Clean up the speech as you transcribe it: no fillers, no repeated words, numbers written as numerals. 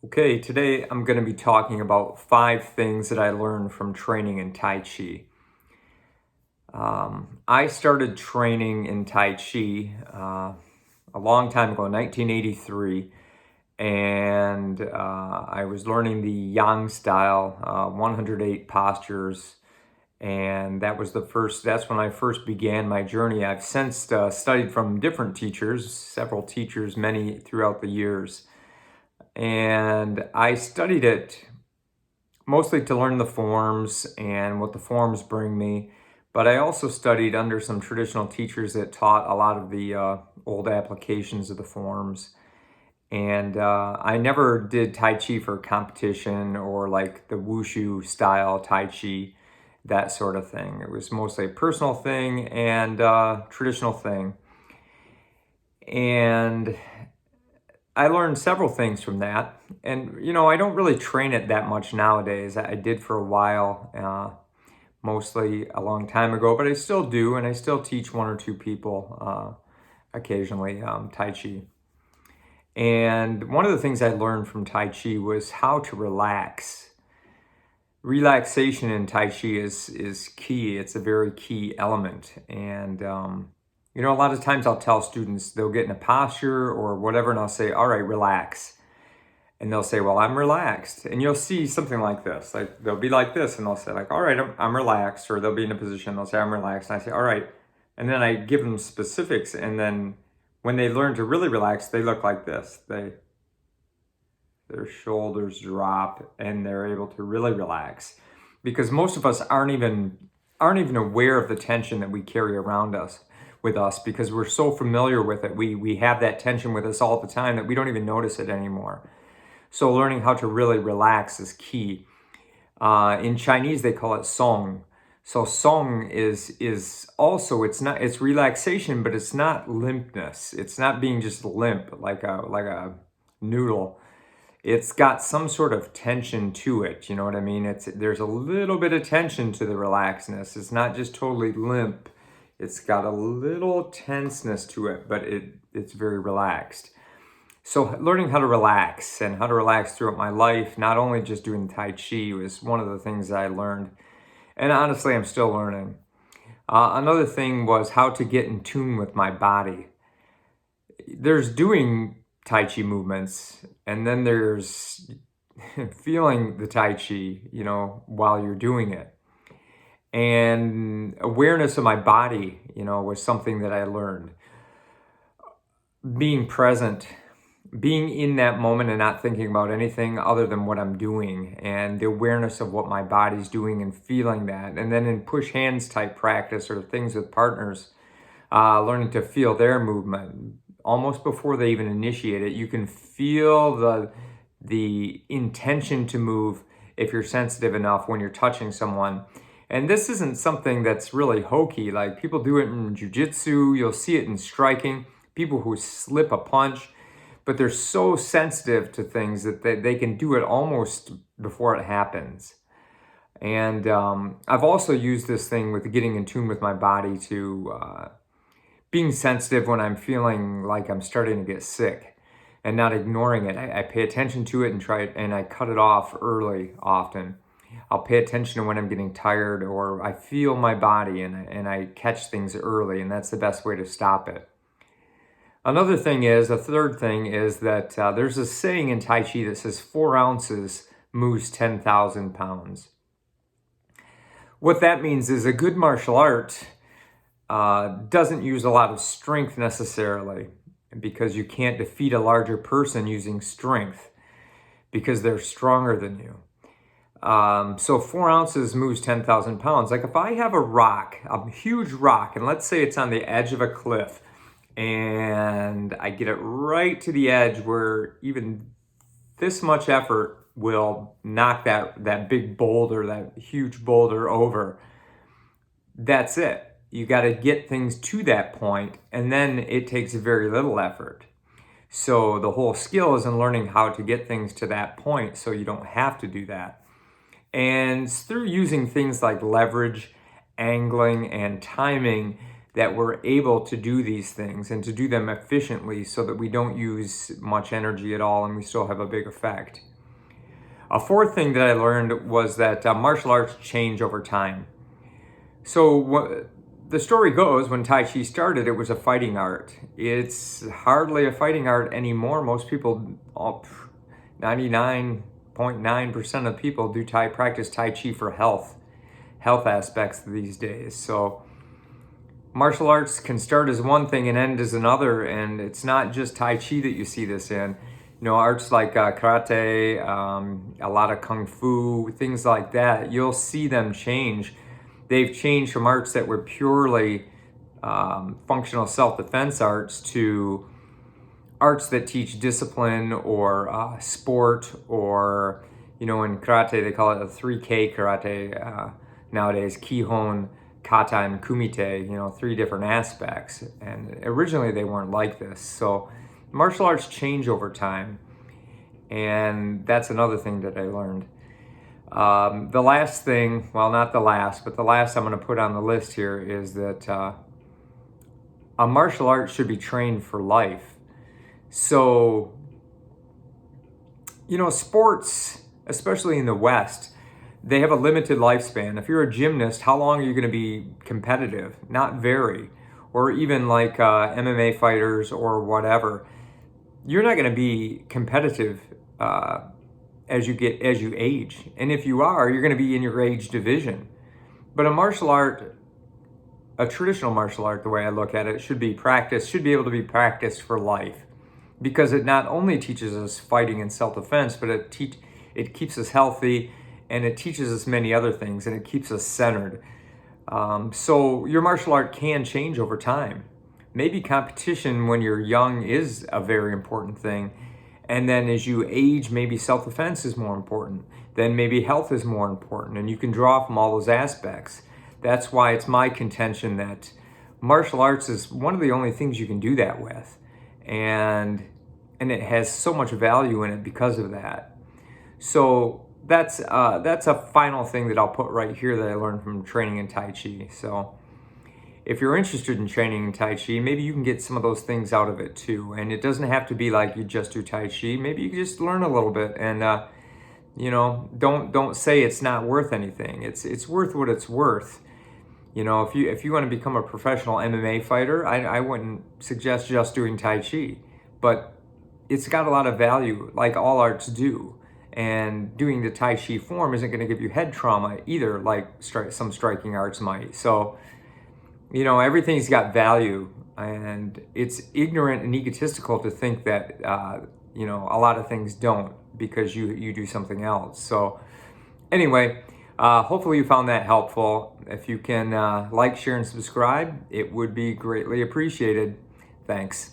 Okay, today I'm going to be talking about 5 things that I learned from training in Tai Chi. I started training in Tai Chi a long time ago, 1983, and I was learning the Yang style, 108 postures, and that's when I first began my journey. I've since studied from different teachers, several teachers, many throughout the years, and I studied it mostly to learn the forms and what the forms bring me. But I also studied under some traditional teachers that taught a lot of the old applications of the forms. And I never did Tai Chi for competition or like the Wushu style Tai Chi, that sort of thing. It was mostly a personal thing and traditional thing. And I learned several things from that. And, I don't really train it that much nowadays. I did for a while, mostly a long time ago, but I still do. And I still teach one or two people occasionally Tai Chi. And one of the things I learned from Tai Chi was how to relax. Relaxation in Tai Chi is key. It's a very key element. And, a lot of times I'll tell students, they'll get in a posture or whatever, and I'll say, all right, relax. And they'll say, well, I'm relaxed. And you'll see something like this. Like they'll be like this, and they'll say, like, all right, I'm relaxed. Or they'll be in a position, they'll say, I'm relaxed. And I say, all right. And then I give them specifics. And then when they learn to really relax, they look like this. Their shoulders drop and they're able to really relax. Because most of us aren't even aware of the tension that we carry around us with us, because we're so familiar with it. We have that tension with us all the time that we don't even notice it anymore. So learning how to really relax is key. In Chinese, they call it song. So song is also, it's relaxation, but it's not limpness. It's not being just limp like a noodle. It's got some sort of tension to it. You know what I mean? There's a little bit of tension to the relaxedness. It's not just totally limp. It's got a little tenseness to it, but it's very relaxed. So learning how to relax and how to relax throughout my life, not only just doing Tai Chi, was one of the things that I learned. And honestly, I'm still learning. Another thing was how to get in tune with my body. There's doing Tai Chi movements, and then there's feeling the Tai Chi, while you're doing it. And awareness of my body, was something that I learned. Being present, being in that moment and not thinking about anything other than what I'm doing, and the awareness of what my body's doing and feeling that. And then in push hands type practice or things with partners, learning to feel their movement. Almost before they even initiate it, you can feel the intention to move if you're sensitive enough when you're touching someone. And this isn't something that's really hokey. Like people do it in jiu-jitsu, you'll see it in striking, people who slip a punch, but they're so sensitive to things that they can do it almost before it happens. And I've also used this thing with getting in tune with my body to being sensitive when I'm feeling like I'm starting to get sick and not ignoring it. I pay attention to it and try it, and I cut it off early often. I'll pay attention to when I'm getting tired, or I feel my body and I catch things early, and that's the best way to stop it. A third thing is that there's a saying in Tai Chi that says 4 ounces moves 10,000 pounds. What that means is a good martial art doesn't use a lot of strength necessarily, because you can't defeat a larger person using strength because they're stronger than you. So 4 ounces moves 10,000 pounds. Like if I have a huge rock, and let's say it's on the edge of a cliff, and I get it right to the edge where even this much effort will knock that big boulder, that huge boulder over. That's it. You got to get things to that point, and then it takes very little effort. So the whole skill is in learning how to get things to that point so you don't have to do that. And it's through using things like leverage, angling, and timing that we're able to do these things and to do them efficiently so that we don't use much energy at all and we still have a big effect. A fourth thing that I learned was that martial arts change over time. So the story goes, when Tai Chi started, it was a fighting art. It's hardly a fighting art anymore. Most people, 99.9% of people practice Tai Chi for health aspects these days. So martial arts can start as one thing and end as another, and it's not just Tai Chi that you see this in. Arts like karate, a lot of kung fu, things like that, you'll see them change. They've changed from arts that were purely functional self-defense arts to arts that teach discipline or sport, or, in karate, they call it a 3K karate nowadays, Kihon, Kata, and Kumite, 3 different aspects. And originally they weren't like this. So martial arts change over time. And that's another thing that I learned. The last thing, well, not the last, but the last I'm going to put on the list here is that a martial art should be trained for life. So, sports, especially in the West, they have a limited lifespan. If you're a gymnast, how long are you going to be competitive? Not very. Or even like MMA fighters or whatever. You're not going to be competitive as you age. And if you are, you're going to be in your age division. But a martial art, a traditional martial art, the way I look at it, should be able to be practiced for life. Because it not only teaches us fighting and self-defense, but it keeps us healthy, and it teaches us many other things, and it keeps us centered. So your martial art can change over time. Maybe competition when you're young is a very important thing. And then as you age, maybe self-defense is more important. Then maybe health is more important. And you can draw from all those aspects. That's why it's my contention that martial arts is one of the only things you can do that with. And it has so much value in it because of that. So that's a final thing that I'll put right here that I learned from training in Tai Chi. So if you're interested in training in Tai Chi, maybe you can get some of those things out of it too. And it doesn't have to be like you just do Tai Chi. Maybe you can just learn a little bit, and don't say it's not worth anything. It's worth what it's worth. If you want to become a professional MMA fighter, I wouldn't suggest just doing Tai Chi, but it's got a lot of value, like all arts do. And doing the Tai Chi form isn't going to give you head trauma either, like some striking arts might. So, everything's got value, and it's ignorant and egotistical to think that, a lot of things don't because you do something else. So anyway, hopefully you found that helpful. If you can like, share, and subscribe, it would be greatly appreciated. Thanks.